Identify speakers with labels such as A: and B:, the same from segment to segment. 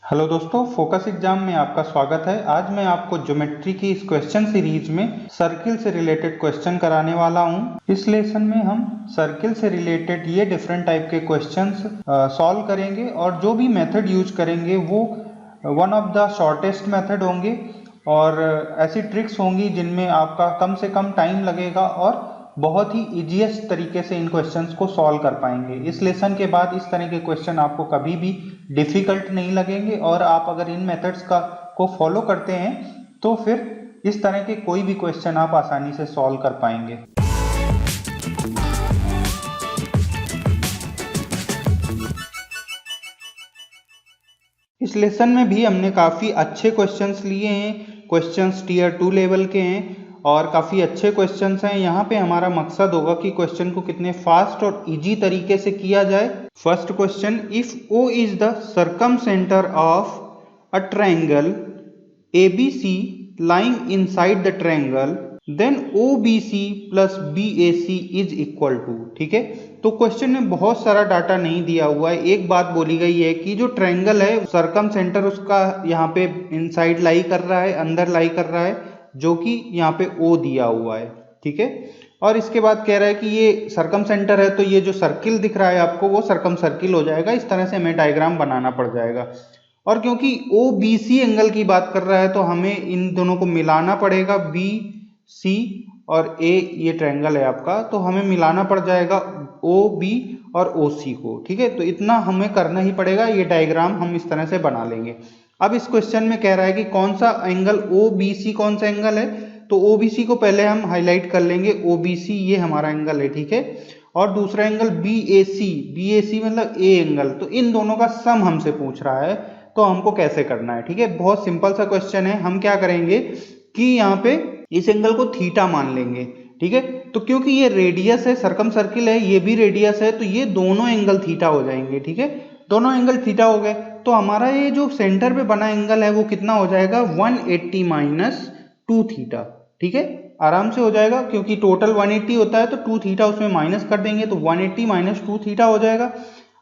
A: Hello दोस्तों, focus exam में आपका स्वागत है। आज मैं आपको ज्योमेट्री की इस क्वेश्चन सीरीज में सर्किल से रिलेटेड क्वेश्चन कराने वाला हूं। इस लेसन में हम सर्किल से रिलेटेड ये डिफरेंट टाइप के क्वेश्चंस सॉल्व करेंगे और जो भी मेथड यूज करेंगे वो one of the shortest method होंगे और ऐसी ट्रिक्स होंगी जिनमें आपका कम से कम टाइम लगेगा और बहुत ही इजीएस्ट तरीके से इन क्वेश्चंस को सॉल्व कर पाएंगे। इस लेसन के बाद इस तरह के क्वेश्चन आपको कभी भी डिफिकल्ट नहीं लगेंगे और आप अगर इन मेथड्स को फॉलो करते हैं तो फिर इस तरह के कोई भी क्वेश्चन आप आसानी से सॉल्व कर पाएंगे। इस लेसन में भी हमने काफ़ी अच्छे क्वेश्चंस लिए हैं। क्वेश्चंस टीयर 2 लेवल के हैं और काफ़ी अच्छे क्वेश्चंस हैं। यहाँ पे हमारा मकसद होगा कि क्वेश्चन को कितने फास्ट और इजी तरीके से किया जाए। First question, if O is the circum centre of a triangle ABC lying inside the triangle then OBC plus BAC is equal to। ठीक है, तो क्वेश्चन में बहुत सारा डाटा नहीं दिया हुआ है। एक बात बोली गई है कि जो ट्रायंगल है सर्कम सेंटर उसका यहाँ पे इनसाइड लाई कर रहा है, अंदर लाई कर रहा है, जो कि यहाँ पे O दिया हुआ है। ठीक है, और इसके बाद कह रहा है कि ये सर्कम सेंटर है तो ये जो सर्किल दिख रहा है आपको वो सर्कम सर्किल हो जाएगा। इस तरह से हमें डायग्राम बनाना पड़ जाएगा और क्योंकि OBC एंगल की बात कर रहा है तो हमें इन दोनों को मिलाना पड़ेगा। BC और A ये ट्रायंगल है आपका, तो हमें मिलाना पड़ जाएगा OB और OC को। ठीक है, तो इतना हमें करना ही पड़ेगा। ये डायग्राम हम इस तरह से बना लेंगे। अब इस क्वेश्चन में कह रहा है कि कौन सा एंगल OBC कौन सा एंगल है, तो OBC को पहले हम हाईलाइट कर लेंगे। OBC ये हमारा एंगल है। ठीक है, और दूसरा एंगल BAC मतलब A एंगल, तो इन दोनों का सम हमसे पूछ रहा है तो हमको कैसे करना है। ठीक है, बहुत सिंपल सा क्वेश्चन है। हम क्या करेंगे कि यहाँ पे इस एंगल को थीटा मान लेंगे। ठीक है, तो क्योंकि ये रेडियस है, सर्कम सर्किल है, ये भी रेडियस है, तो ये दोनों एंगल थीटा हो जाएंगे। ठीक है, दोनों एंगल थीटा हो गए तो हमारा ये जो सेंटर पे बना एंगल है वो कितना हो जाएगा 180 माइनस 2 थीटा। ठीक है, आराम से हो जाएगा क्योंकि टोटल 180 होता है तो 2 थीटा उसमें माइनस कर देंगे तो 180 माइनस 2 थीटा हो जाएगा।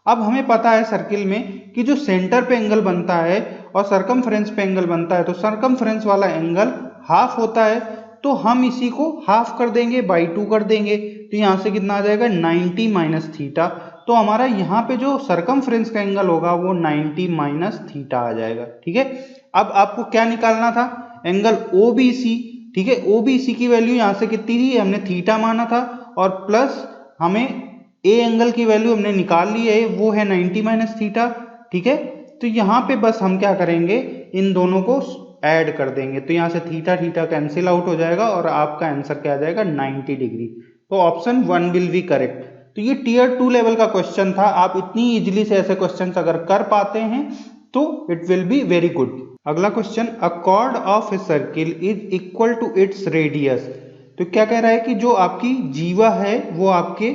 A: अब हमें पता है सर्किल में कि जो सेंटर पे एंगल बनता है और सर्कमफ्रेंस पे एंगल बनता है तो सर्कमफ्रेंस वाला एंगल हाफ होता है, तो हम इसी को हाफ कर देंगे, बाई 2 कर देंगे, तो यहाँ से कितना आ जाएगा 90 माइनस थीटा। तो हमारा यहाँ पे जो सर्कमफ्रेंस का एंगल होगा वो 90 माइनस थीटा आ जाएगा। ठीक है, अब आपको क्या निकालना था, एंगल OBC। ठीक है, OBC की वैल्यू यहाँ से कितनी थी, हमने थीटा माना था और प्लस हमें A एंगल की वैल्यू हमने निकाल ली है, वो है 90 माइनस थीटा। ठीक है, तो यहाँ पे बस हम क्या करेंगे, इन दोनों को ऐड कर देंगे, तो यहाँ से थीटा थीटा कैंसिल आउट हो जाएगा और आपका आंसर क्या आ जाएगा 90 डिग्री। तो ऑप्शन 1 विल बी करेक्ट। तो ये टीयर 2 लेवल का क्वेश्चन था। आप इतनी इजिली से ऐसे क्वेश्चन अगर कर पाते हैं तो it will be very good. अगला question, a chord of a circle is equal to its radius. तो क्या कह रहा है कि जो आपकी जीवा है वो आपके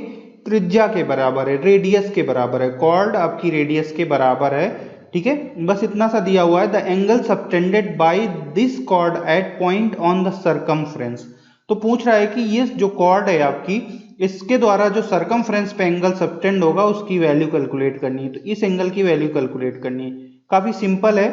A: त्रिज्या के बराबर है, रेडियस के बराबर है। कॉर्ड आपकी रेडियस के बराबर है। ठीक है, बस इतना सा दिया हुआ है, the angle subtended by this chord at point on the circumference. तो पूछ रहा है कि ये जो कॉर्ड है आपकी, इसके द्वारा जो सर्कमफ्रेंस पे एंगल सबटेंड होगा उसकी वैल्यू कैलकुलेट करनी है। तो इस एंगल की वैल्यू कैलकुलेट करनी है, काफी सिंपल है।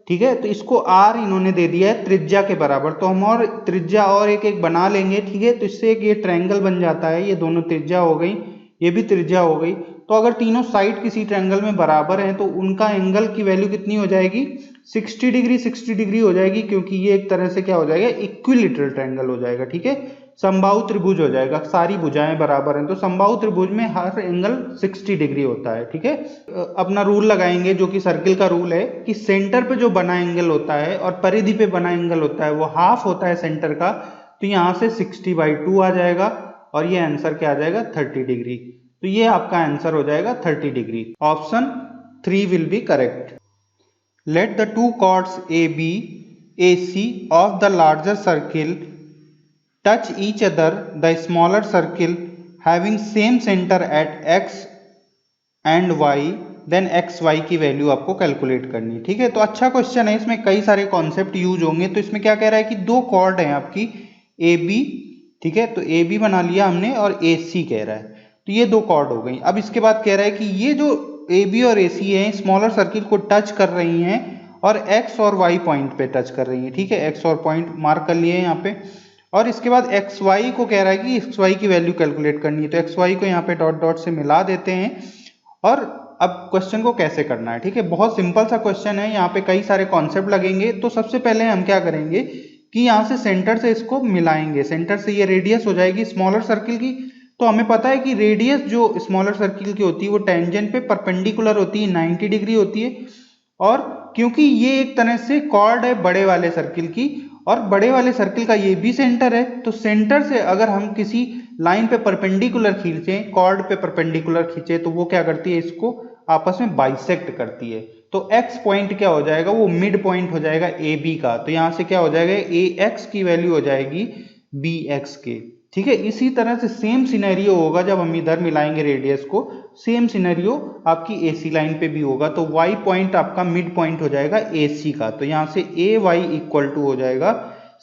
A: ठीक है, तो इसको R इन्होंने दे दिया है त्रिज्या के बराबर, तो हम और त्रिज्या और एक एक बना लेंगे। ठीक है, तो इससे एक ये ट्रायंगल बन जाता है, ये दोनों त्रिज्या हो गई, ये भी त्रिज्या हो गई। तो अगर तीनों साइड किसी ट्रायंगल में बराबर हैं तो उनका एंगल की वैल्यू कितनी हो जाएगी 60 डिग्री हो जाएगी, क्योंकि ये एक तरह से क्या हो जाएगा इक्विलैटरल ट्रायंगल हो जाएगा। ठीक है, समबाहु त्रिभुज हो जाएगा, सारी भुजाएं बराबर हैं तो समबाहु त्रिभुज में हर एंगल 60 डिग्री होता है। ठीक है, अपना रूल लगाएंगे जो कि सर्किल का रूल है कि सेंटर पे जो बना एंगल होता है और परिधि पे बना एंगल होता है वो हाफ होता है सेंटर का, तो यहाँ से 60/2 आ जाएगा और ये आंसर क्या आ जाएगा 30 डिग्री। तो ये आपका आंसर हो जाएगा 30 degree. Option 3 will be correct. Let the two chords AB AC of the larger circle touch each other, the smaller circle having same centre at X and Y, then XY की value आपको calculate करनी है। ठीक है, तो अच्छा question है, इसमें कई सारे कॉन्सेप्ट यूज होंगे। तो इसमें क्या कह रहा है कि दो कॉर्ड हैं आपकी AB। ठीक है, तो AB बना लिया हमने और AC कह रहा है, तो ये दो कॉर्ड हो गई। अब इसके बाद कह रहा है कि ये जो AB और AC हैं स्मॉलर सर्किल को टच कर रही हैं और एक्स और वाई पॉइंट पे टच कर रही है, ठीक है, एक्स और पॉइंट मार्क कर लिए यहाँ पे। और इसके बाद एक्स वाई को कह रहा है कि एक्स वाई की वैल्यू कैलकुलेट करनी है, तो एक्स वाई को यहाँ पे डॉट डॉट से मिला देते हैं। और अब क्वेश्चन को कैसे करना है, ठीक है, बहुत सिंपल सा क्वेश्चन है, यहाँ पे कई सारे कॉन्सेप्ट लगेंगे। तो सबसे पहले हम क्या करेंगे कि यहाँ से सेंटर से इसको मिलाएंगे, सेंटर से ये रेडियस हो जाएगी स्मॉलर सर्किल की। तो हमें पता है कि रेडियस जो स्मॉलर सर्किल की होती है वो टेंजेंट पे परपेंडिकुलर होती है, 90 डिग्री होती है। और क्योंकि ये एक तरह से कॉर्ड है बड़े वाले सर्किल की, और बड़े वाले सर्किल का ये भी सेंटर है, तो सेंटर से अगर हम किसी लाइन पे परपेंडिकुलर खींचें, कॉर्ड पे परपेंडिकुलर खींचे, तो वो क्या करती है, इसको आपस में बाइसेक्ट करती है। तो x पॉइंट क्या हो जाएगा, वो मिड पॉइंट हो जाएगा ए बी का। तो यहाँ से क्या हो जाएगा, ए एक्स की वैल्यू हो जाएगी बी एक्स के, ठीक है। इसी तरह से सेम सिनेरियो होगा जब हम इधर मिलाएंगे रेडियस को, सेम सिनेरियो आपकी AC लाइन पे भी होगा। तो y पॉइंट आपका मिड पॉइंट हो जाएगा AC का, तो यहाँ से AY इक्वल टू हो जाएगा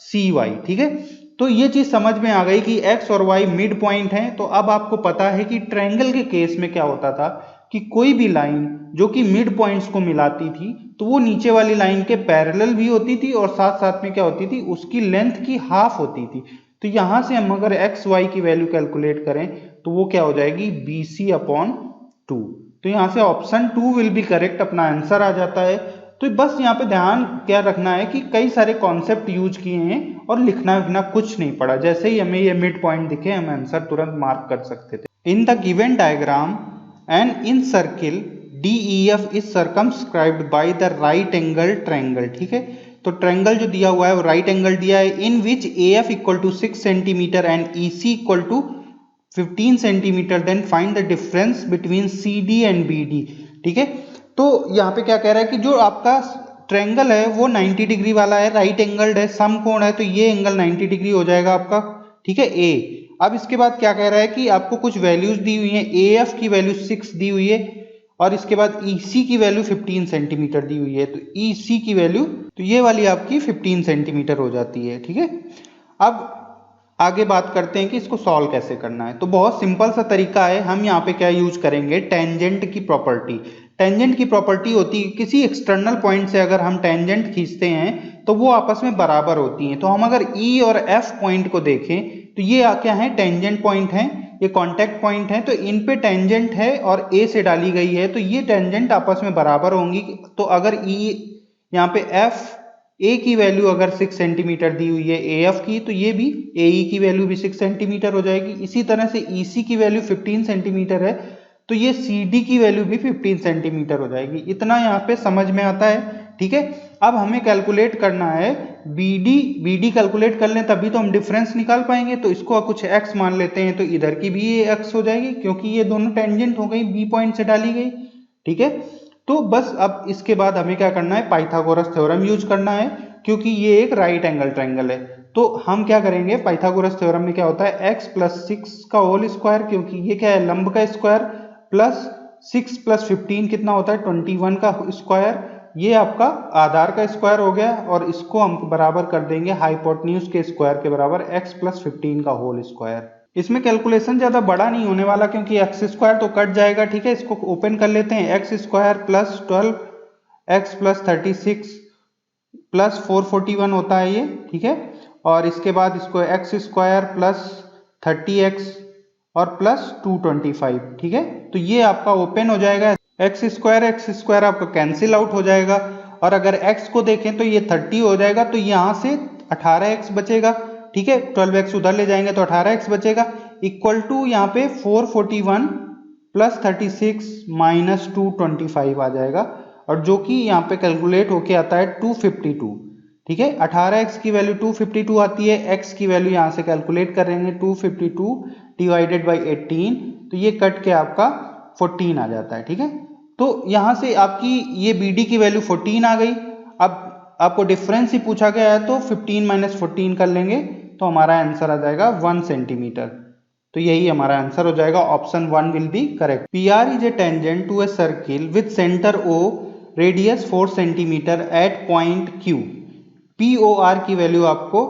A: CY, ठीक है। तो ये चीज समझ में आ गई कि x और y मिड पॉइंट है। तो अब आपको पता है कि ट्रायंगल के केस में क्या होता था कि कोई भी लाइन जो कि मिड पॉइंट्स को मिलाती थी तो वो नीचे वाली लाइन के पैरेलल भी होती थी, और साथ साथ में क्या होती थी, उसकी लेंथ की हाफ होती थी। तो यहां से हम अगर एक्स वाई की वैल्यू कैलकुलेट करें तो वो क्या हो जाएगी, BC/2। तो यहां से ऑप्शन 2 विल बी करेक्ट, अपना आंसर आ जाता है। तो बस यहाँ पे ध्यान क्या रखना है कि कई सारे कॉन्सेप्ट यूज किए हैं और लिखना कुछ नहीं पड़ा, जैसे ही हमें ये मिड पॉइंट दिखे हम आंसर तुरंत मार्क कर सकते थे। In the given diagram and in circle DEF is circumscribed by the right angle triangle, ठीक है। तो ट्रायंगल जो दिया हुआ है वो राइट एंगल दिया है, in which AF equal to 6 centimetre and EC equal to 15 centimetre, then find the difference between CD and BD, ठीक है। तो यहाँ पे क्या कह रहा है कि जो आपका ट्रायंगल है वो 90 डिग्री वाला है, राइट एंगल्ड है, समकोण है, तो ये एंगल 90 डिग्री हो जाएगा आपका, ठीक है, A। अब इसके बाद क्या कह रहा है कि आपको कुछ वैल्यूज दी हुई है, AF की वैल्यू 6 दी हुई है, और इसके बाद EC की वैल्यू 15 सेंटीमीटर दी हुई है। तो EC की वैल्यू, तो ये वाली आपकी 15 सेंटीमीटर हो जाती है, ठीक है। अब आगे बात करते हैं कि इसको सॉल्व कैसे करना है। तो बहुत सिंपल सा तरीका है, हम यहाँ पे क्या यूज करेंगे, टेंजेंट की प्रॉपर्टी। टेंजेंट की प्रॉपर्टी होती है किसी एक्सटर्नल पॉइंट से अगर हम टेंजेंट खींचते हैं तो वो आपस में बराबर होती हैं। तो हम अगर E और F पॉइंट को देखें तो ये क्या है, टेंजेंट पॉइंट है, ये कांटेक्ट पॉइंट है। तो इन पे टेंजेंट है और A से डाली गई है, तो ये टेंजेंट आपस में बराबर होंगी। तो अगर E यहाँ पे F A की वैल्यू अगर 6 सेंटीमीटर दी हुई है AF की, तो ये भी AE की वैल्यू भी 6 सेंटीमीटर हो जाएगी। इसी तरह से EC की वैल्यू 15 सेंटीमीटर है, तो ये CD की वैल्यू भी 15 सेंटीमीटर हो जाएगी। इतना यहाँ पे समझ में आता है, ठीक है। अब हमें कैलकुलेट करना है BD कैलकुलेट कर लें तभी तो हम डिफरेंस निकाल पाएंगे। तो इसको कुछ x मान लेते हैं, तो इधर की भी ये x हो जाएगी क्योंकि ये दोनों टेंजेंट हो गई, B पॉइंट से डाली गई, ठीक है। तो बस अब इसके बाद हमें क्या करना है, पाइथागोरस थ्योरम यूज करना है, क्योंकि ये एक राइट एंगल ट्रायंगल है। तो हम क्या करेंगे, पाइथागोरस थ्योरम में क्या होता है, x प्लस 6 का होल स्क्वायर, क्योंकि ये क्या है, लंब का स्क्वायर, प्लस 6 प्लस 15 कितना होता है, 21 का स्क्वायर, ये आपका आधार का स्क्वायर हो गया, और इसको हम बराबर कर देंगे हाइपोटेन्यूज के स्क्वायर के बराबर, x प्लस 15 का होल स्क्वायर। इसमें कैलकुलेशन ज्यादा बड़ा नहीं होने वाला क्योंकि x स्क्वायर तो कट जाएगा, ठीक है। इसको ओपन कर लेते हैं, x square plus 12 x plus 36 plus 441 होता है ये, ठीक है। और इसके बाद इसको x स्क्वायर प्लस 30x और प्लस 225, ठीक है। तो ये आपका ओपन हो जाएगा, x स्क्वायर आपका कैंसिल आउट हो जाएगा, और अगर x को देखें तो ये 30 हो जाएगा, तो यहाँ से 18x बचेगा, ठीक है। 12x उधर ले जाएंगे तो 18x बचेगा, इक्वल टू यहाँ पे 441 प्लस 36 माइनस 225 आ जाएगा, और जो कि यहाँ पे कैलकुलेट होके आता है 252, ठीक है। 18x की वैल्यू 252 आती है, x की वैल्यू यहाँ से कैलकुलेट करेंगे 252 डिवाइडेड बाई 18, तो ये कट के आपका 14 आ जाता है, ठीक है। तो यहाँ से आपकी ये BD की वैल्यू 14 आ गई। अब आपको डिफरेंस ही पूछा गया है, तो 15 माइनस 14 कर लेंगे तो हमारा आंसर आ जाएगा 1 सेंटीमीटर। तो यही हमारा आंसर हो जाएगा, option 1 will be correct. PR is a tangent to a circle with centre O, radius 4 centimetre at point Q। POR की वैल्यू आपको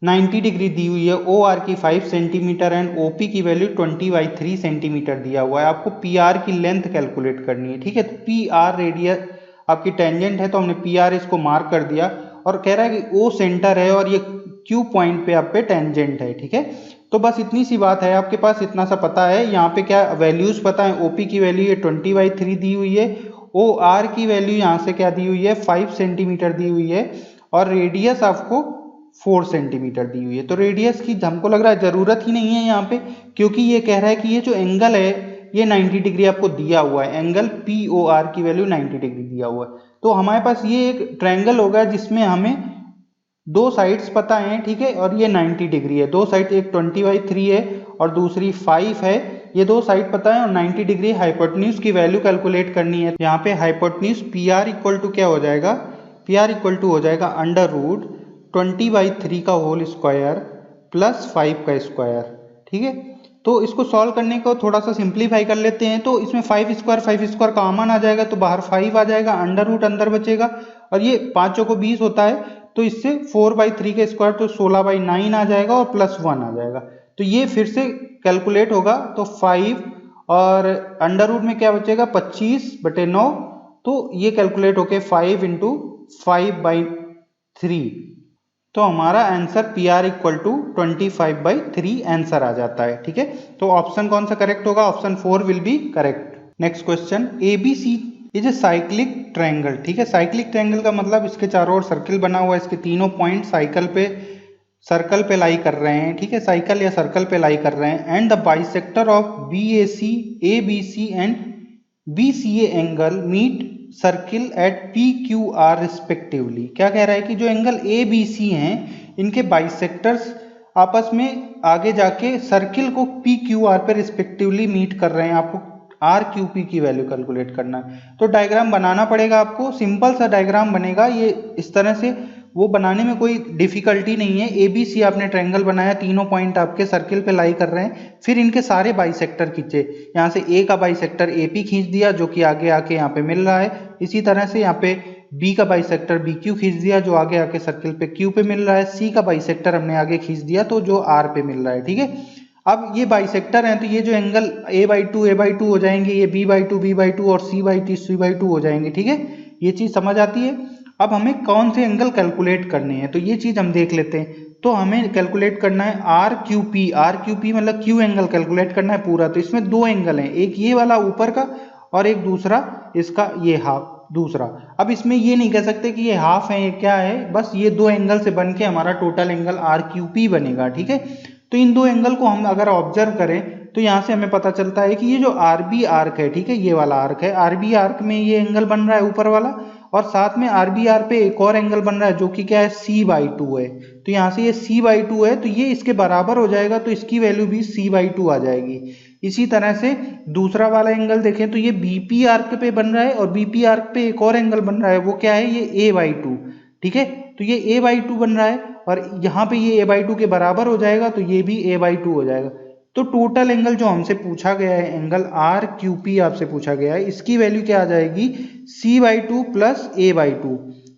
A: 90 डिग्री दी हुई है, OR की 5 सेंटीमीटर एंड OP की वैल्यू 20/3 सेंटीमीटर दिया हुआ है। आपको PR की लेंथ कैलकुलेट करनी है, ठीक है। तो PR रेडियस आपकी टेंजेंट है तो हमने पी आर इसको मार्क कर दिया, और कह रहा है कि ओ सेंटर है और ये क्यू पॉइंट पे आप पे टेंजेंट है। ठीक है, तो बस इतनी सी बात है, आपके पास इतना सा पता है। यहाँ पे क्या वैल्यूज पता है, ओपी की वैल्यू ये 20/3 दी हुई है, ओ आर की वैल्यू यहाँ से क्या दी हुई है 5 सेंटीमीटर दी हुई है, और रेडियस आपको 4 सेंटीमीटर दी हुई है। तो रेडियस की हमको लग रहा है जरूरत ही नहीं है यहाँ पे, क्योंकि ये कह रहा है कि ये जो एंगल है ये 90 डिग्री आपको दिया हुआ है, एंगल पी ओ आर की वैल्यू 90 डिग्री दिया हुआ है। तो हमारे पास ये एक ट्रायंगल होगा जिसमें हमें दो साइड्स पता है। ठीक है, और ये 90 डिग्री है, दो साइड, एक 20/3 है और दूसरी 5 है, ये दो साइड पता है और 90 डिग्री हाइपोटेन्यूज की वैल्यू कैलकुलेट करनी है। यहाँ पे hypotenuse P R equal to क्या हो जाएगा, पी आर इक्वल टू हो जाएगा √20/3 का होल स्क्वायर प्लस 5 का स्क्वायर। ठीक है, तो इसको सॉल्व करने को थोड़ा सा सिंप्लीफाई कर लेते हैं। तो इसमें 5 स्क्वायर कॉमन आ जाएगा, तो बाहर 5 आ जाएगा, अंडर रूट अंदर बचेगा, और ये 5 को 20 होता है, तो इससे 4/3 का स्क्वायर तो 16/9 आ जाएगा और प्लस 1 आ जाएगा। तो ये फिर से कैलकुलेट होगा, तो 5 और अंडर रूट में क्या बचेगा 25/9, तो ये कैलकुलेट होके 5 × 5/3, तो हमारा answer P R equal to 25/3 answer आ जाता है। ठीक है, तो ऑप्शन कौन सा करेक्ट होगा, option 4 will be correct. Next question, ABC is a cyclic triangle. ठीक है, साइक्लिक ट्रायंगल का मतलब इसके चारों ओर सर्किल बना हुआ है, इसके तीनों पॉइंट सर्कल पे लाई कर रहे हैं। ठीक है, साइकिल या सर्कल पे लाई कर रहे हैं, and the bisector of BAC, ABC and BCA angle meet circle at PQR respectively. क्या कह रहा है कि जो एंगल ABC हैं इनके बाइसेक्टर्स आपस में आगे जाके सर्किल को PQR पे रिस्पेक्टिवली मीट कर रहे हैं। आपको RQP की वैल्यू कैलकुलेट करना है, तो डायग्राम बनाना पड़ेगा आपको, सिंपल सा डायग्राम बनेगा ये इस तरह से, वो बनाने में कोई डिफिकल्टी नहीं है। ABC आपने ट्रायंगल बनाया, तीनों पॉइंट आपके सर्किल पे लाई कर रहे हैं, फिर इनके सारे बाइसेक्टर खींचे, यहाँ से A का बाइसेक्टर AP खींच दिया जो कि आगे आके यहाँ पे मिल रहा है, इसी तरह से यहाँ पे B का बाइसेक्टर BQ खींच दिया जो आगे आके सर्किल पे Q पे मिल रहा है, C का बाइसेक्टर हमने आगे खींच दिया तो जो R पे मिल रहा है। ठीक है, अब ये बाइसेक्टर हैं तो ये जो एंगल A/2 हो जाएंगे, ये B/2 और C/2 हो जाएंगे। ठीक है, ये चीज समझ आती है। अब हमें कौन से एंगल कैलकुलेट करने हैं तो ये चीज हम देख लेते हैं। तो हमें कैलकुलेट करना है RQP मतलब Q एंगल कैलकुलेट करना है पूरा। तो इसमें दो एंगल हैं, एक ये वाला ऊपर का और एक दूसरा इसका ये हाफ दूसरा। अब इसमें ये नहीं कह सकते कि ये हाफ है ये क्या है, बस ये दो एंगल से बन के हमारा टोटल एंगल RQP बनेगा। ठीक है, तो इन दो एंगल को हम अगर ऑब्जर्व करें तो यहाँ से हमें पता चलता है कि ये जो RB आर्क है, ठीक है, ये वाला आर्क है, RB आर्क में ये एंगल बन रहा है ऊपर वाला, और साथ में RB आर्क पे एक और एंगल बन रहा है जो कि क्या है C/2 है। तो यहाँ से ये C/2 है तो ये इसके बराबर हो जाएगा, तो इसकी वैल्यू भी C/2 आ जाएगी। इसी तरह से दूसरा वाला एंगल देखें तो ये BP आर्क पे बन रहा है और BP आर्क पे एक और एंगल बन रहा है, वो क्या है, ये A/2। ठीक है, तो ये A/2 बन रहा है और यहाँ पे ये A/2 के बराबर हो जाएगा तो ये भी A/2 हो जाएगा। तो टोटल एंगल जो हमसे पूछा गया है, एंगल RQP आपसे पूछा गया है, इसकी वैल्यू क्या आ जाएगी C/2 प्लस A/2।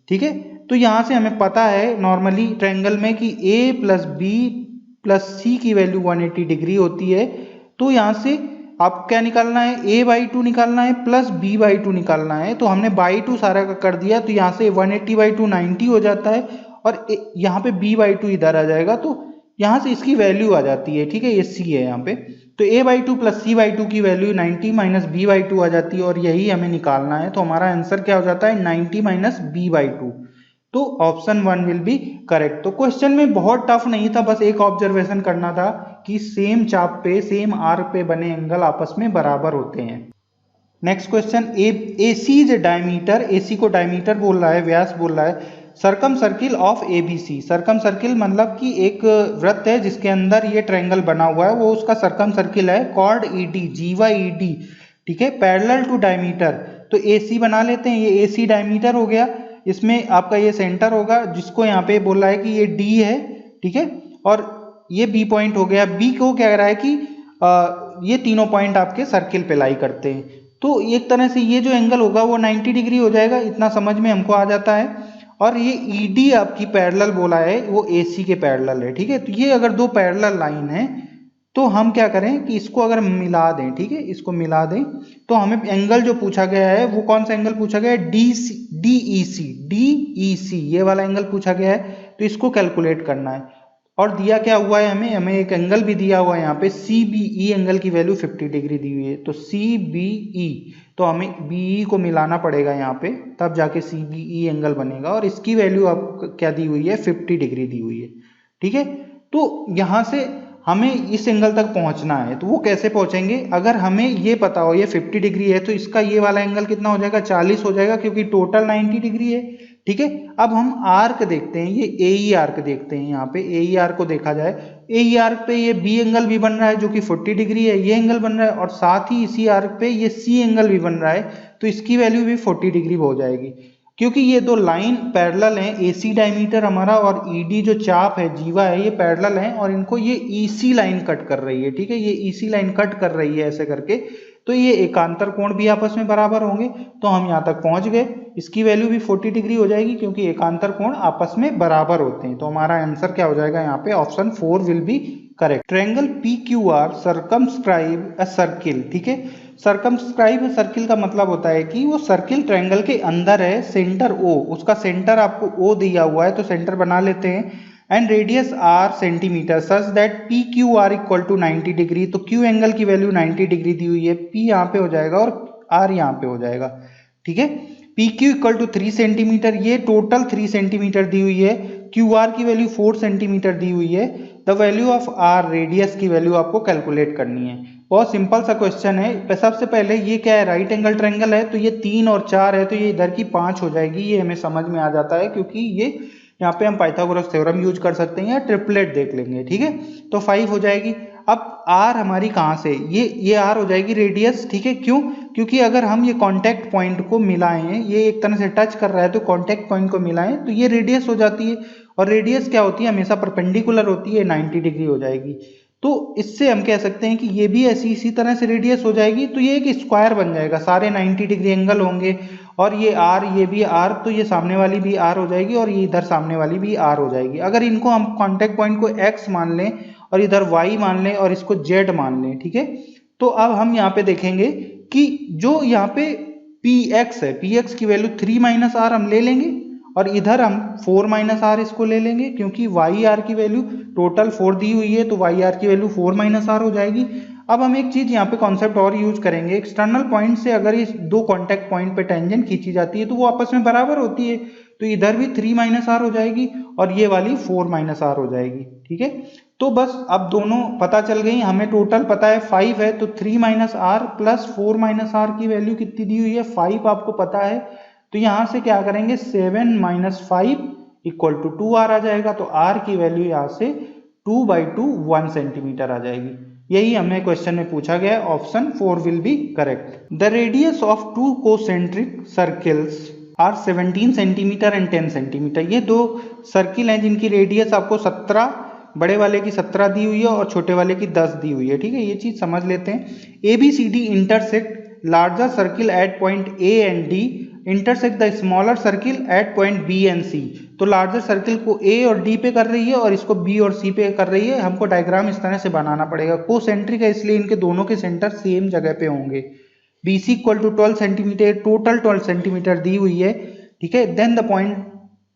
A: ठीक है, तो यहाँ से हमें पता है नॉर्मली ट्रायंगल में कि A plus B plus C की वैल्यू 180 डिग्री होती है। तो यहाँ से आप क्या निकालना है, A/2 निकालना है प्लस B/2 निकालना है। तो हमने बाई 2 सारा का कर दिया, तो यहाँ से 180/2 90 हो जाता है और यहाँ पे B/2 इधर आ जाएगा, तो यहाँ से इसकी वैल्यू आ जाती है। ठीक है, ये C है यहाँ पे, तो A/2 प्लस C/2 की वैल्यू 90 माइनस B/2 आ जाती है और यही हमें निकालना है। तो हमारा आंसर क्या हो जाता है 90 माइनस B/2, तो ऑप्शन 1 विल बी करेक्ट। तो क्वेश्चन में बहुत टफ नहीं था, बस एक ऑब्जर्वेशन करना था कि सेम चाप पे सेम आर्क पे बने एंगल आपस में बराबर होते हैं। Next question, AC is diameter, AC को डायमीटर बोल रहा है, व्यास बोल रहा है। Circum circle of ABC, circum circle मतलब कि एक वृत्त है जिसके अंदर ये ट्रायंगल बना हुआ है, वो उसका सर्कम सर्किल है, कॉर्ड ED, GYED। ठीक है, पैरेलल टू डायमीटर, तो AC बना लेते हैं, ये AC डायमीटर हो गया, इसमें आपका ये सेंटर होगा जिसको यहाँ पे बोला है कि ये D है। ठीक है, और ये B पॉइंट हो गया, B को क्या कह रहा है कि ये तीनों पॉइंट आपके सर्किल पे लाई करते हैं। तो एक तरह से ये जो एंगल होगा वो 90 डिग्री हो जाएगा, इतना समझ में हमको आ जाता है। और ये ED आपकी पैरेलल बोला है, वो AC के पैरेलल है। ठीक है, तो ये अगर दो पैरेलल लाइन है तो हम क्या करें कि इसको अगर मिला दें, ठीक है, इसको मिला दें तो हमें एंगल जो पूछा गया है वो कौन सा एंगल पूछा गया है, DEC ये वाला एंगल पूछा गया है। तो इसको कैलकुलेट करना है और दिया क्या हुआ है, हमें एक एंगल भी दिया हुआ है यहाँ पे CBE एंगल की वैल्यू 50 डिग्री दी हुई है। तो CBE, तो हमें BE को मिलाना पड़ेगा यहाँ पे, तब जाके CBE एंगल बनेगा और इसकी वैल्यू अब क्या दी हुई है, 50 डिग्री दी हुई है, ठीक है। तो यहाँ से हमें इस एंगल तक पहुंचना है, तो वो कैसे पहुंचेंगे, अगर हमें ये पता हो ये 50 डिग्री है तो इसका ये वाला एंगल कितना हो जाएगा, 40 हो जाएगा, क्योंकि टोटल 90 डिग्री है, ठीक है। अब हम आर्क देखते हैं, ये AE आर्क देखते हैं, यहाँ पे AE आर्क को देखा जाए, AE आर्क पे ये B एंगल भी बन रहा है जो कि 40 डिग्री है, ये एंगल बन रहा है, और साथ ही इसी आर्क पे ये C एंगल भी बन रहा है, तो इसकी वैल्यू भी 40 डिग्री हो जाएगी, क्योंकि ये दो लाइन पैरेलल हैं। AC डायमीटर हमारा और ED जो चाप है, जीवा है, ये पैरेलल हैं और इनको ये EC लाइन कट कर रही है, ठीक है, ये EC लाइन कट कर रही है ऐसे करके, तो ये एकांतर कोण भी आपस में बराबर होंगे। तो हम यहाँ तक पहुंच गए, इसकी वैल्यू भी 40 डिग्री हो जाएगी क्योंकि एकांतर कोण आपस में बराबर होते हैं। तो हमारा आंसर क्या हो जाएगा यहाँ पे, option 4 will be correct. Triangle PQR circumscribe a circle, ठीक है, सर्कमस्क्राइब सर्किल का मतलब होता है कि वो सर्किल ट्रायंगल के अंदर है, सेंटर O, उसका सेंटर आपको O दिया हुआ है तो सेंटर बना लेते हैं, and radius R centimetre, such that PQR equal to 90 degree. तो Q एंगल की वैल्यू 90 डिग्री दी हुई है, P यहाँ पे हो जाएगा और R यहाँ पे हो जाएगा, ठीक है। PQ इक्वल टू 3 सेंटीमीटर, ये टोटल 3 सेंटीमीटर दी हुई है, QR की वैल्यू 4 सेंटीमीटर दी हुई है। The value of R radius की वैल्यू आपको कैलकुलेट करनी है। बहुत सिंपल सा क्वेश्चन है। सबसे पहले ये क्या है, राइट एंगल ट्रायंगल है, तो ये 3 और 4 है, तो ये इधर की 5 हो जाएगी, ये हमें समझ में आ जाता है, क्योंकि ये यहाँ पे हम पाइथागोरस थ्योरम यूज कर सकते हैं या ट्रिपलेट देख लेंगे, ठीक है। तो 5 हो जाएगी। अब R हमारी कहाँ से, ये R हो जाएगी रेडियस, ठीक है, क्यों, क्योंकि अगर हम ये कॉन्टैक्ट पॉइंट को मिलाएं, ये एक तरह से टच कर रहा है तो कॉन्टैक्ट पॉइंट को मिलाएं तो ये रेडियस हो जाती है, और रेडियस क्या होती है, हमेशा परपेंडिकुलर होती है, 90 डिग्री हो जाएगी। तो इससे हम कह सकते हैं कि ये भी ऐसी इसी तरह से रेडियस हो जाएगी, तो ये एक स्क्वायर बन जाएगा, सारे 90 डिग्री एंगल होंगे, और ये R, ये भी R, तो ये सामने वाली भी R हो जाएगी और ये इधर सामने वाली भी R हो जाएगी। अगर इनको हम कॉन्टैक्ट पॉइंट को X मान लें और इधर Y मान लें और इसको Z मान लें, ठीक है, तो अब हम यहाँ पे देखेंगे कि जो यहाँ पे PX है, PX की वैल्यू 3 - R हम ले लेंगे, और इधर हम 4 - R इसको ले लेंगे, क्योंकि YR की वैल्यू टोटल 4 दी हुई है, तो YR की वैल्यू 4 - R हो जाएगी। अब हम एक चीज यहाँ पे कॉन्सेप्ट और यूज करेंगे, एक्सटर्नल पॉइंट से अगर इस दो कॉन्टैक्ट पॉइंट पे टेंजेंट खींची जाती है तो वो आपस में बराबर होती है, तो इधर भी 3 - R हो जाएगी और ये वाली 4 - R हो जाएगी, ठीक है। तो बस अब दोनों पता चल गई, हमें टोटल पता है 5 है, तो 3 - R प्लस 4 - R की वैल्यू कितनी दी हुई है, 5 आपको पता है, तो यहाँ से क्या करेंगे, 7 - 5 इक्वल टू 2R आ जाएगा, तो R की वैल्यू यहाँ से 2/2 1 सेंटीमीटर आ जाएगी। यही हमें क्वेश्चन में पूछा गया है, option 4 will be correct. The radius of 2 concentric circles are 17 centimetre and 10 centimetre. ये दो सर्किल हैं जिनकी रेडियस आपको 17, बड़े वाले की 17 दी हुई है और छोटे वाले की 10 दी हुई है, ठीक है। ये चीज समझ लेते हैं। ABCD intersect larger circle eight point A and D intersect the smaller circle eight point B and C। तो लार्जर सर्किल को A और D पे कर रही है और इसको B और C पे कर रही है। हमको डायग्राम इस तरह से बनाना पड़ेगा। कोसेंट्रिक है इसलिए इनके दोनों के सेंटर सेम जगह पे होंगे। BC equal to 12 centimetre, total 12 centimetre दी हुई है, ठीक है। Then the point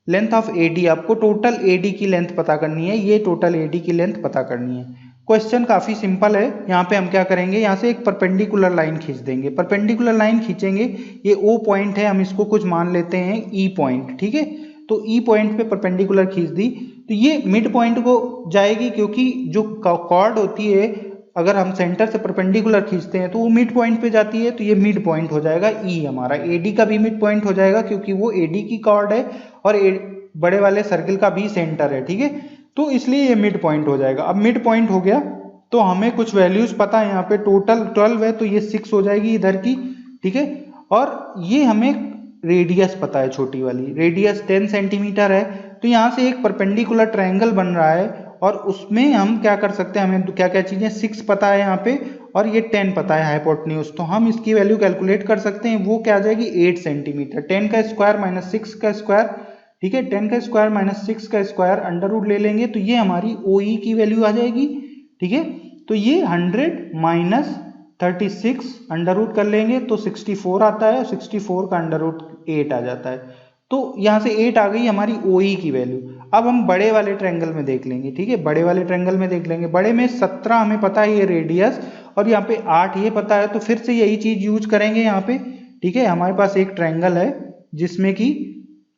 A: length of AD, आपको टोटल AD की लेंथ पता करनी है, ये टोटल AD की लेंथ पता करनी है। क्वेश्चन काफी सिंपल है। यहाँ पे हम क्या करेंगे, यहाँ से एक परपेंडिकुलर लाइन खींच देंगे, परपेंडिकुलर लाइन खींचेंगे, ये O पॉइंट है, हम इसको कुछ मान लेते हैं E पॉइंट, ठीक है। तो E पॉइंट पे परपेंडिकुलर खींच दी तो ये मिड पॉइंट को जाएगी, क्योंकि जो कॉर्ड होती है अगर हम सेंटर से परपेंडिकुलर खींचते हैं तो वो मिड पॉइंट पे जाती है, तो ये मिड पॉइंट हो जाएगा E हमारा। AD का भी मिड पॉइंट हो जाएगा क्योंकि वो AD की कॉर्ड है और बड़े वाले सर्किल का भी सेंटर है, ठीक है, तो इसलिए ये मिड पॉइंट हो जाएगा। अब मिड पॉइंट हो गया तो हमें कुछ वैल्यूज पता है, यहाँ पे टोटल 12 है तो ये 6 हो जाएगी इधर की, ठीक है। और ये हमें रेडियस पता है, छोटी वाली रेडियस 10 सेंटीमीटर है, तो यहाँ से एक परपेंडिकुलर ट्रायंगल बन रहा है और उसमें हम क्या कर सकते हैं, हमें क्या क्या चीजें, 6 पता है यहाँ पे और ये 10 पता है हाइपोटेन्यूज, तो हम इसकी वैल्यू कैलकुलेट कर सकते हैं। वो क्या आ जाएगी 8 सेंटीमीटर, 10 का स्क्वायर माइनस 6 का स्क्वायर, ठीक है, 10 का स्क्वायर माइनस 6 का स्क्वायर अंडर रूट ले लेंगे तो ये हमारी OE की वैल्यू आ जाएगी, ठीक है। तो ये 100 माइनस 36 अंडर रूट कर लेंगे तो 64 आता है, 64 का अंडर रूट 8 आ जाता है। तो यहाँ से 8 आ गई हमारी OE की वैल्यू। अब हम बड़े वाले ट्रायंगल में देख लेंगे, ठीक है, बड़े वाले ट्रायंगल में देख लेंगे। बड़े में 17 हमें पता है ये रेडियस, और यहाँ पे 8 ये पता है, तो फिर से यही चीज यूज करेंगे यहाँ पे, ठीक है। हमारे पास एक ट्रायंगल है जिसमें कि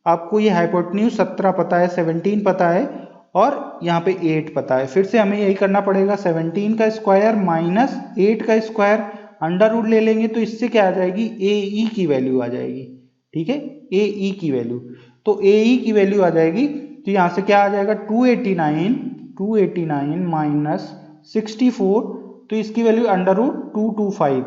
A: आपको ये हाइपोटेन्यूज 17 पता है, 17 पता है, और यहाँ पे 8 पता है। फिर से हमें यही करना पड़ेगा, 17 का स्क्वायर माइनस 8 का स्क्वायर, अंडर रूट ले लेंगे तो इससे क्या आ जाएगी, AE की वैल्यू आ जाएगी, ठीक है, AE की वैल्यू। तो AE की वैल्यू आ जाएगी, तो यहाँ से क्या आ जाएगा 289 माइनस 64, तो इसकी वैल्यू अंडर रूट 225,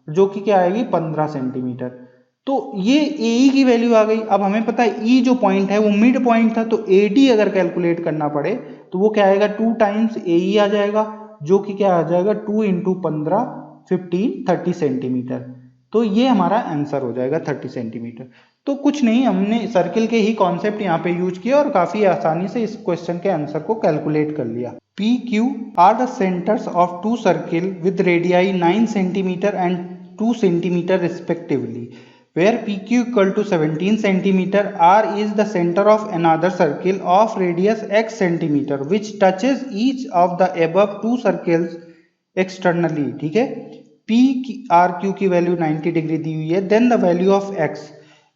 A: जो कि क्या आएगी 15 सेंटीमीटर। तो ये AE की वैल्यू आ गई। अब हमें पता है E जो पॉइंट है वो मिड पॉइंट था, तो AD अगर कैलकुलेट करना पड़े तो वो क्या आएगा 2 टाइम्स AE आ जाएगा, जो कि क्या आ जाएगा 2 इंटू 15 15 30 सेंटीमीटर। तो ये हमारा आंसर हो जाएगा 30 सेंटीमीटर। तो कुछ नहीं, हमने सर्किल के ही कॉन्सेप्ट यहाँ पे यूज किया और काफी आसानी से इस क्वेश्चन के आंसर को कैलकुलेट कर लिया। PQ are the centres of two circle with radii 9 centimetre and 2 centimetre respectively, where PQ equal to 17 centimeter, R is the center of another circle of radius x centimeter which touches each of the above two circles externally, ठीक है। PRQ की value 90 degree दी हुई है, then the value of x।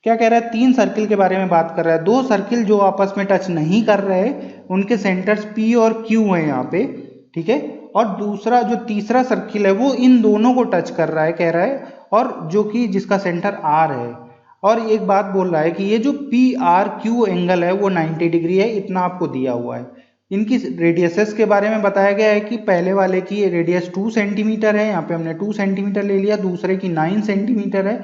A: क्या कह रहा है, 3 सर्किल के बारे में बात कर रहा है। 2 सर्किल जो आपस में टच नहीं कर रहे, उनके सेंटर्स P और Q है यहाँ पे, ठीक है, और दूसरा जो तीसरा सर्किल है वो इन दोनों को टच कर रहा है, कह रहा है, और जो कि जिसका सेंटर R है। और एक बात बोल रहा है कि ये जो PRQ एंगल है वो 90 डिग्री है, इतना आपको दिया हुआ है। इनकी रेडियसेस के बारे में बताया गया है कि पहले वाले की रेडियस 2 सेंटीमीटर है, यहाँ पे हमने 2 सेंटीमीटर ले लिया, दूसरे की 9 सेंटीमीटर है,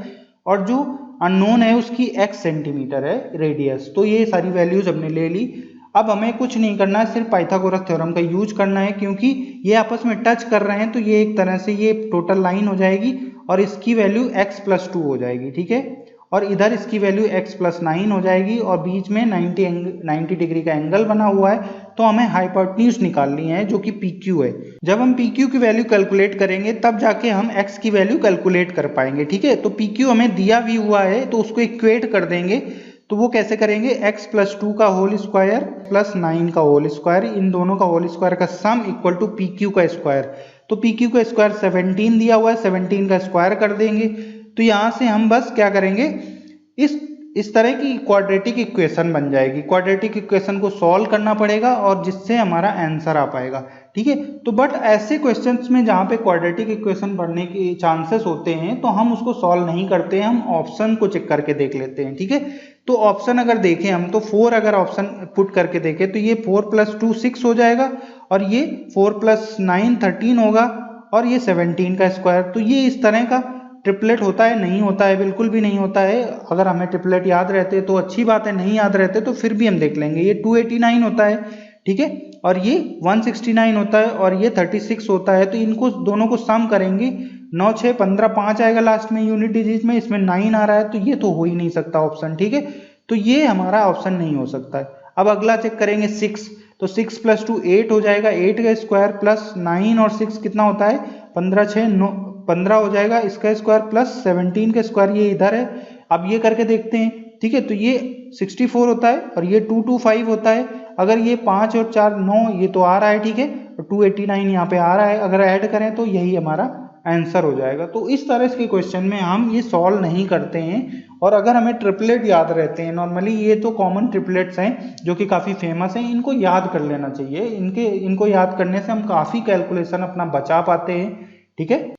A: और जो अननोन है उसकी x सेंटीमीटर है रेडियस। तो ये सारी वैल्यूज हमने ले ली। अब हमें कुछ नहीं करना है, सिर्फ पाइथागोरस थ्योरम का यूज करना है, क्योंकि ये आपस में टच कर रहे हैं, तो ये एक तरह से ये टोटल लाइन हो जाएगी और इसकी वैल्यू x+2 हो जाएगी, ठीक है, और इधर इसकी वैल्यू x+9 हो जाएगी, और बीच में 90 डिग्री का एंगल बना हुआ है। तो हमें हाइपोटेन्यूज निकालनी है जो कि PQ है। जब हम PQ की वैल्यू कैलकुलेट करेंगे तब जाके हम x की वैल्यू कैलकुलेट कर पाएंगे, ठीक है। तो PQ हमें दिया भी हुआ है, तो उसको इक्वेट कर देंगे। तो वो कैसे करेंगे, x+2 का होल स्क्वायर प्लस 9 का होल स्क्वायर, इन दोनों का होल स्क्वायर का सम इक्वल टू PQ का स्क्वायर। तो PQ का स्क्वायर 17 दिया हुआ है, 17 का स्क्वायर कर देंगे। तो यहाँ से हम बस क्या करेंगे, इस तरह की क्वाड्रेटिक इक्वेशन बन जाएगी। क्वाड्रेटिक इक्वेशन को सॉल्व करना पड़ेगा और जिससे हमारा आंसर आ पाएगा, ठीक है। तो बट ऐसे क्वेश्चंस में जहाँ पे क्वाड्रेटिक इक्वेशन बनने के चांसेस होते हैं तो हम उसको सॉल्व नहीं करते हैं, हम ऑप्शन को चेक करके देख लेते हैं, ठीक है। तो ऑप्शन अगर देखें हम, तो 4 अगर ऑप्शन पुट करके देखें तो ये 4+2 6 हो जाएगा, और ये 4+9 13 होगा, और ये 17 का स्क्वायर। तो ये इस तरह का ट्रिपलेट होता है, नहीं होता है, बिल्कुल भी नहीं होता है। अगर हमें ट्रिपलेट याद रहते तो अच्छी बात है, नहीं याद रहते तो फिर भी हम देख लेंगे। ये 289 होता है, ठीक है, और ये 169 होता है, और ये 36 होता है। तो इनको दोनों को सम करेंगे, 9 6 15 5 आएगा लास्ट में यूनिट डिजिट में, इसमें 9 आ रहा है, तो ये तो हो ही नहीं सकता ऑप्शन, ठीक है। तो ये हमारा ऑप्शन नहीं हो सकता है। अब अगला चेक करेंगे 6, तो 6+2 8 हो जाएगा, 8 का स्क्वायर प्लस 9 और 6 कितना होता है 15 6 9 15 हो जाएगा, इसका स्क्वायर प्लस 17 का स्क्वायर, ये इधर है। अब ये करके देखते हैं, ठीक है। तो ये 64 होता है और ये 225 होता है। अगर ये 5 और 4 9 ये तो आ रहा है, ठीक है, और 289 यहाँ पे आ रहा है। अगर ऐड करें तो यही हमारा आंसर हो जाएगा। तो इस तरह के क्वेश्चन में हम ये सॉल्व नहीं करते हैं। और अगर हमें ट्रिपलेट याद रहते हैं, नॉर्मली ये तो कॉमन ट्रिपलेट्स हैं जो कि काफ़ी फेमस हैं, इनको याद कर लेना चाहिए। इनको याद करने से हम काफ़ी कैलकुलेशन अपना बचा पाते हैं, ठीक है।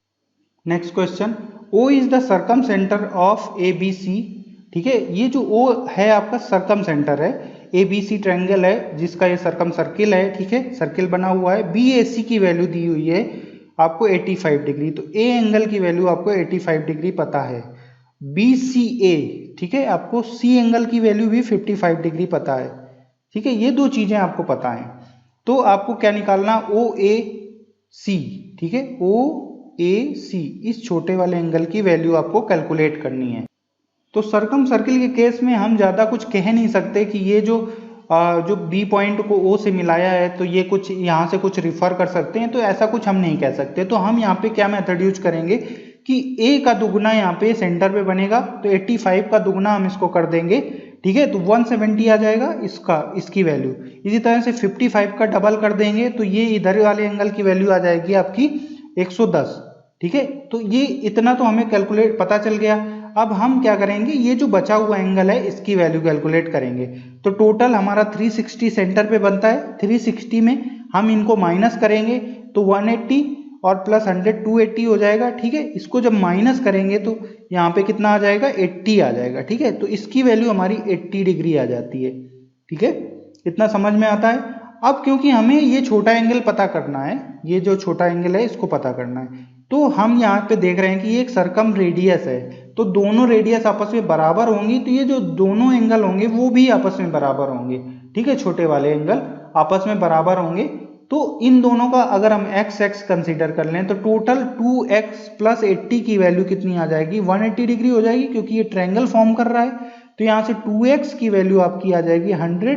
A: Next question, O is the circum centre of ABC, ठीक है। ये जो O है आपका सर्कम सेंटर है, ABC ट्रायंगल है जिसका ये सर्कम सर्किल है, ठीक है, सर्किल बना हुआ है। BAC की वैल्यू दी हुई है आपको 85 डिग्री, तो A एंगल की वैल्यू आपको 85 डिग्री पता है। BCA, ठीक है, आपको C एंगल की वैल्यू भी 55 डिग्री पता है, ठीक है। ये 2 चीजें आपको पता है, तो आपको क्या निकालना, OAC, ठीक है, OAC इस छोटे वाले एंगल की वैल्यू आपको कैलकुलेट करनी है। तो सर्कम सर्किल के केस में हम ज़्यादा कुछ कह नहीं सकते कि ये जो जो बी पॉइंट को ओ से मिलाया है तो ये कुछ यहाँ से कुछ रिफर कर सकते हैं, तो ऐसा कुछ हम नहीं कह सकते। तो हम यहाँ पे क्या मेथड यूज करेंगे कि ए का दुगुना यहाँ पे सेंटर पे बनेगा, तो 85 का दुगुना हम इसको कर देंगे, ठीक है, तो 170 आ जाएगा इसकी वैल्यू। इसी तरह से 55 का डबल कर देंगे तो ये इधर वाले एंगल की वैल्यू आ जाएगी आपकी 110, ठीक है। तो ये इतना तो हमें कैलकुलेट पता चल गया। अब हम क्या करेंगे, ये जो बचा हुआ एंगल है इसकी वैल्यू कैलकुलेट करेंगे। तो टोटल हमारा 360 सेंटर पे बनता है, 360 में हम इनको माइनस करेंगे तो 180 और प्लस 100 280 हो जाएगा, ठीक है। इसको जब माइनस करेंगे तो यहाँ पे कितना आ जाएगा, 80 आ जाएगा, ठीक है। तो इसकी वैल्यू हमारी 80 डिग्री आ जाती है, ठीक है। इतना समझ में आता है। अब क्योंकि हमें ये छोटा एंगल पता करना है, ये जो छोटा एंगल है इसको पता करना है, तो हम यहाँ पे देख रहे हैं कि ये एक सरकम रेडियस है, तो दोनों रेडियस आपस में बराबर होंगी, तो ये जो दोनों एंगल होंगे वो भी आपस में बराबर होंगे, ठीक है। छोटे वाले एंगल आपस में बराबर होंगे, तो इन दोनों का अगर हम x x कंसीडर कर लें तो टोटल 2x प्लस 80 की वैल्यू कितनी आ जाएगी, 180 डिग्री हो जाएगी, क्योंकि ये ट्रायंगल फॉर्म कर रहा है। तो यहाँ से 2x की वैल्यू आपकी आ जाएगी 100,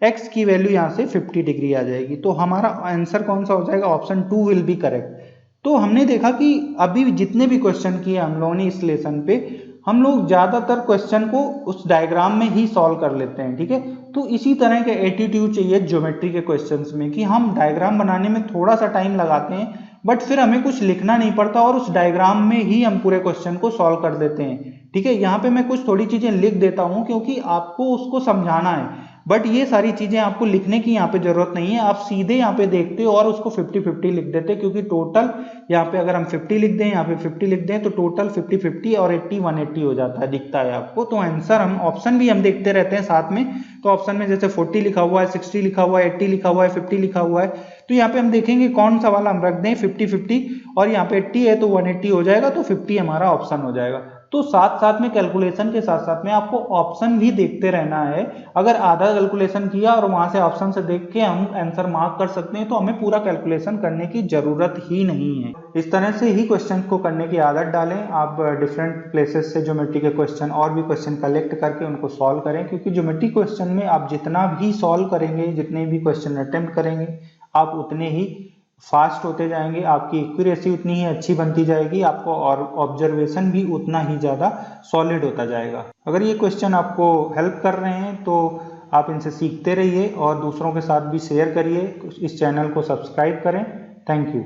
A: x की वैल्यू यहाँ से 50 डिग्री आ जाएगी। तो हमारा आंसर कौन सा हो जाएगा, ऑप्शन 2 विल बी करेक्ट। तो हमने देखा कि अभी जितने भी क्वेश्चन किए हम लोगों ने इस लेसन पे, हम लोग ज़्यादातर क्वेश्चन को उस डायग्राम में ही सॉल्व कर लेते हैं, ठीक है। तो इसी तरह के एटीट्यूड चाहिए ज्योमेट्री के क्वेश्चंस में कि हम डायग्राम बनाने में थोड़ा सा टाइम लगाते हैं, बट फिर हमें कुछ लिखना नहीं पड़ता और उस डायग्राम में ही हम पूरे क्वेश्चन को सॉल्व कर देते हैं, ठीक है। यहाँ पे मैं कुछ थोड़ी चीज़ें लिख देता हूँ क्योंकि आपको उसको समझाना है, बट ये सारी चीजें आपको लिखने की यहाँ पे जरूरत नहीं है। आप सीधे यहाँ पे देखते हो और उसको 50-50 लिख देते हैं, क्योंकि टोटल यहाँ पे अगर हम 50 लिख दें, यहाँ पे 50 लिख दें, तो टोटल 50-50 और 80-180 हो जाता है, दिखता है आपको। तो आंसर हम ऑप्शन भी हम देखते रहते हैं साथ में, तो ऑप्शन में जैसे 40 लिखा हुआ है, 60 लिखा हुआ है, 80 लिखा हुआ है, 50 लिखा हुआ है, तो यहाँ पे हम देखेंगे कौन सा वाला हम रख दें 50-50, और यहाँ पे 80 है तो 180 हो जाएगा, तो 50 हमारा ऑप्शन हो जाएगा। तो साथ साथ में कैलकुलेशन के साथ साथ में आपको ऑप्शन भी देखते रहना है। अगर आधा कैलकुलेशन किया और वहां से ऑप्शन से देख के हम आंसर मार्क कर सकते हैं, तो हमें पूरा कैलकुलेशन करने की जरूरत ही नहीं है। इस तरह से ही क्वेश्चन को करने की आदत डालें। आप डिफरेंट प्लेसेस से ज्योमेट्री के क्वेश्चन और भी क्वेश्चन कलेक्ट करके उनको सॉल्व करें, क्योंकि ज्योमेट्री क्वेश्चन में आप जितना भी सॉल्व करेंगे, जितने भी क्वेश्चन अटेम्प्ट करेंगे, आप उतने ही फास्ट होते जाएंगे, आपकी एक्यूरेसी उतनी ही अच्छी बनती जाएगी, आपको और ऑब्जर्वेशन भी उतना ही ज़्यादा सॉलिड होता जाएगा। अगर ये क्वेश्चन आपको हेल्प कर रहे हैं तो आप इनसे सीखते रहिए और दूसरों के साथ भी शेयर करिए। इस चैनल को सब्सक्राइब करें। Thank you.